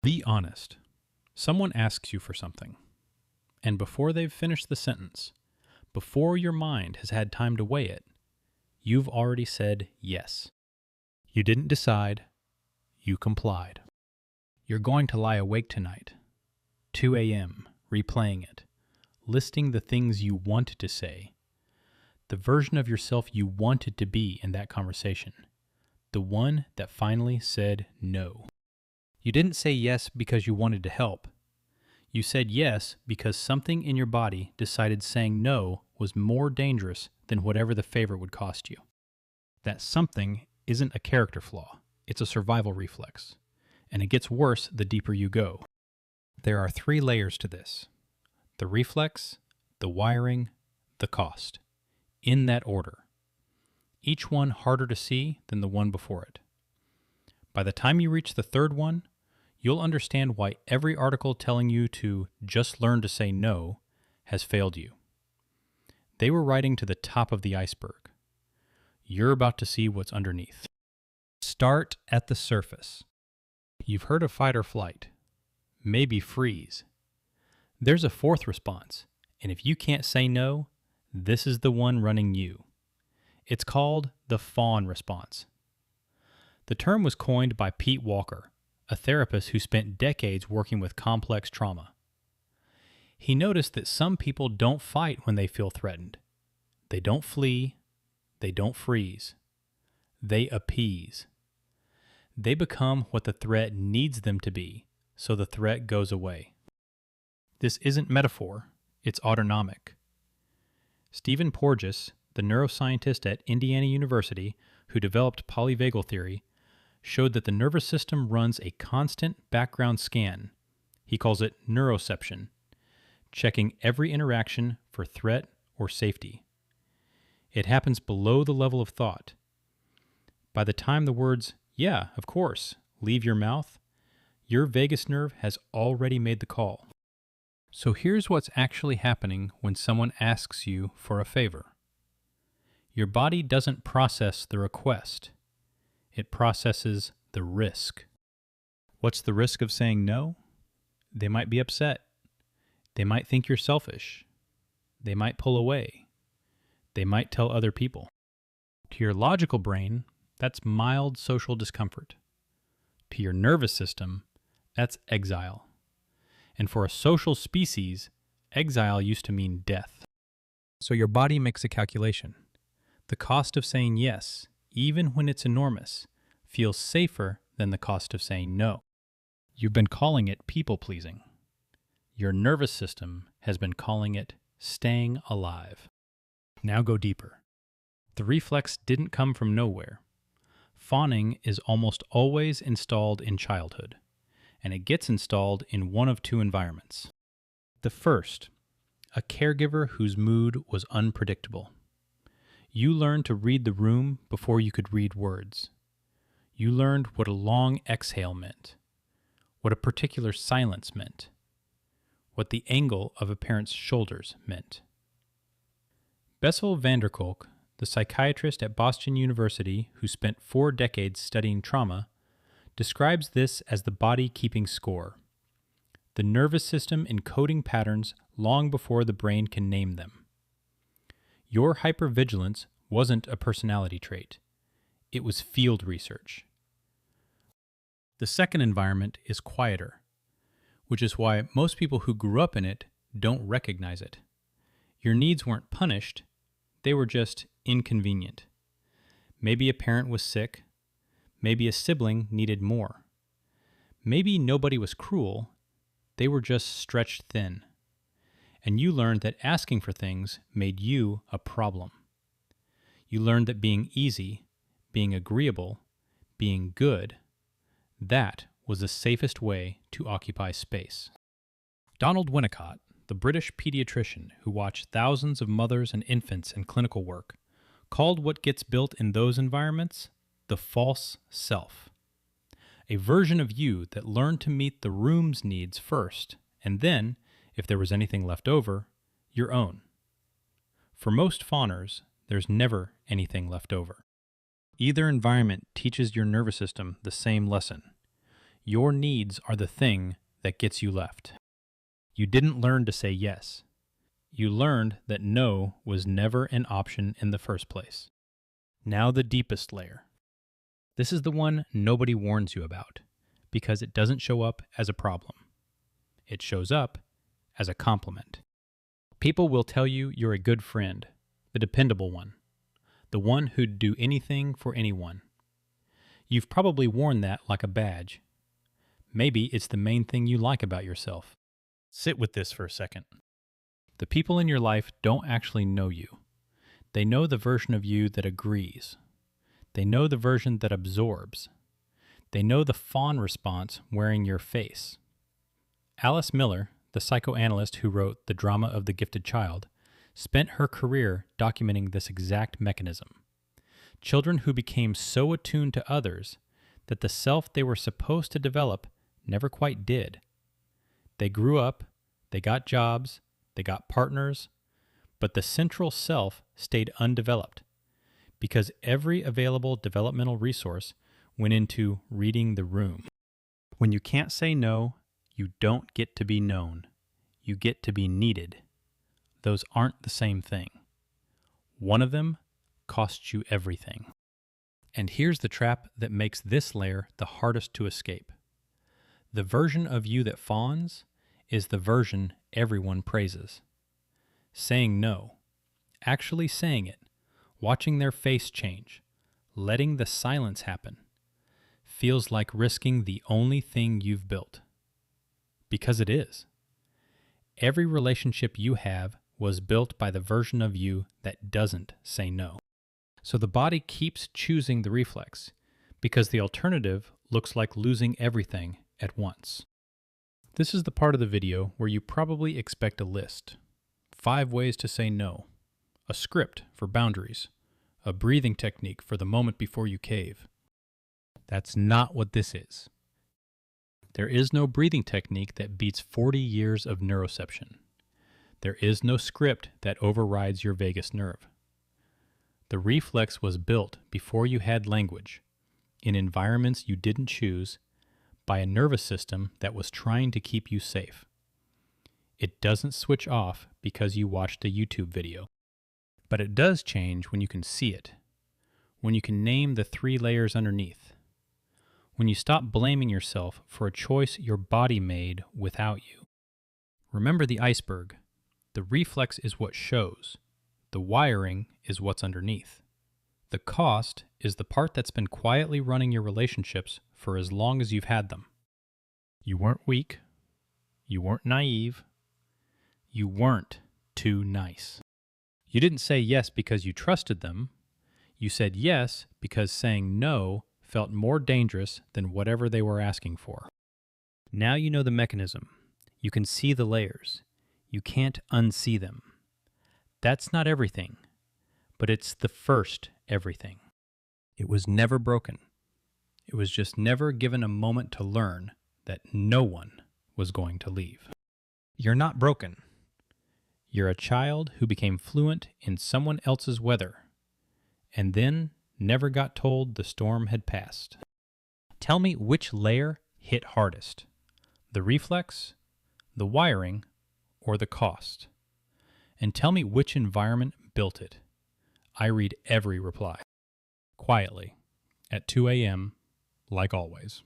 Be honest. Someone asks you for something, and before they've finished the sentence, before your mind has had time to weigh it, you've already said yes. You didn't decide, you complied. You're going to lie awake tonight, 2 a.m., replaying it, listing the things you wanted to say, the version of yourself you wanted to be in that conversation, the one that finally said no. You didn't say yes because you wanted to help. You said yes because something in your body decided saying no was more dangerous than whatever the favor would cost you. That something isn't a character flaw, it's a survival reflex, and it gets worse the deeper you go. There are 3 layers to this: the reflex, the wiring, the cost, in that order. Each one harder to see than the one before it. By the time you reach the 3rd one, you'll understand why every article telling you to just learn to say no has failed you. They were writing to the top of the iceberg. You're about to see what's underneath. Start at the surface. You've heard of fight or flight, maybe freeze. There's a 4th response, and if you can't say no, this is the one running you. It's called the Fawn Response. The term was coined by Pete Walker, a therapist who spent decades working with complex trauma. He noticed that some people don't fight when they feel threatened. They don't flee. They don't freeze. They appease. They become what the threat needs them to be, so the threat goes away. This isn't metaphor, it's autonomic. Stephen Porges, the neuroscientist at Indiana University who developed polyvagal theory, showed that the nervous system runs a constant background scan. He calls it neuroception, checking every interaction for threat or safety. It happens below the level of thought. By the time the words, "yeah, of course," leave your mouth, your vagus nerve has already made the call. So here's what's actually happening when someone asks you for a favor. Your body doesn't process the request. It processes the risk. What's the risk of saying no? They might be upset. They might think you're selfish. They might pull away. They might tell other people. To your logical brain, that's mild social discomfort. To your nervous system, that's exile. And for a social species, exile used to mean death. So your body makes a calculation. The cost of saying yes, even when it's enormous, feels safer than the cost of saying no. You've been calling it people-pleasing. Your nervous system has been calling it staying alive. Now go deeper. The reflex didn't come from nowhere. Fawning is almost always installed in childhood, and it gets installed in one of 2 environments. The first, a caregiver whose mood was unpredictable. You learned to read the room before you could read words. You learned what a long exhale meant, what a particular silence meant, what the angle of a parent's shoulders meant. Bessel van der Kolk, the psychiatrist at Boston University who spent 4 decades studying trauma, describes this as the body keeping score, the nervous system encoding patterns long before the brain can name them. Your hypervigilance wasn't a personality trait. It was field research. The second environment is quieter, which is why most people who grew up in it don't recognize it. Your needs weren't punished, they were just inconvenient. Maybe a parent was sick. Maybe a sibling needed more. Maybe nobody was cruel. They were just stretched thin. And you learned that asking for things made you a problem. You learned that being easy, being agreeable, being good, that was the safest way to occupy space. Donald Winnicott, the British pediatrician who watched thousands of mothers and infants in clinical work, called what gets built in those environments the false self. A version of you that learned to meet the room's needs first, and then, if there was anything left over, your own. For most fawners, there's never anything left over. Either environment teaches your nervous system the same lesson. Your needs are the thing that gets you left. You didn't learn to say yes. You learned that no was never an option in the first place. Now the deepest layer. This is the one nobody warns you about because it doesn't show up as a problem. It shows up as a compliment. People will tell you you're a good friend, the dependable one, the one who'd do anything for anyone. You've probably worn that like a badge. Maybe it's the main thing you like about yourself. Sit with this for a second. The people in your life don't actually know you. They know the version of you that agrees. They know the version that absorbs. They know the Fawn Response wearing your face. Alice Miller, the psychoanalyst who wrote The Drama of the Gifted Child, spent her career documenting this exact mechanism. Children who became so attuned to others that the self they were supposed to develop never quite did. They grew up, they got jobs, they got partners, but the central self stayed undeveloped because every available developmental resource went into reading the room. When you can't say no, you don't get to be known. You get to be needed. Those aren't the same thing. One of them costs you everything. And here's the trap that makes this layer the hardest to escape. The version of you that fawns is the version everyone praises. Saying no, actually saying it, watching their face change, letting the silence happen, feels like risking the only thing you've built. Because it is. Every relationship you have was built by the version of you that doesn't say no. So the body keeps choosing the reflex because the alternative looks like losing everything at once. This is the part of the video where you probably expect a list. 5 ways to say no, a script for boundaries, a breathing technique for the moment before you cave. That's not what this is. There is no breathing technique that beats 40 years of neuroception. There is no script that overrides your vagus nerve. The reflex was built before you had language, in environments you didn't choose, by a nervous system that was trying to keep you safe. It doesn't switch off because you watched a YouTube video. But it does change when you can see it, when you can name the 3 layers underneath, when you stop blaming yourself for a choice your body made without you. Remember the iceberg. The reflex is what shows. The wiring is what's underneath. The cost is the part that's been quietly running your relationships for as long as you've had them. You weren't weak. You weren't naive. You weren't too nice. You didn't say yes because you trusted them. You said yes because saying no felt more dangerous than whatever they were asking for. Now you know the mechanism. You can see the layers. You can't unsee them. That's not everything, but it's the first everything. It was never broken. It was just never given a moment to learn that no one was going to leave. You're not broken. You're a child who became fluent in someone else's weather, and then never got told the storm had passed. Tell me which layer hit hardest, the reflex, the wiring, or the cost. And tell me which environment built it. I read every reply. Quietly, at 2 a.m., like always.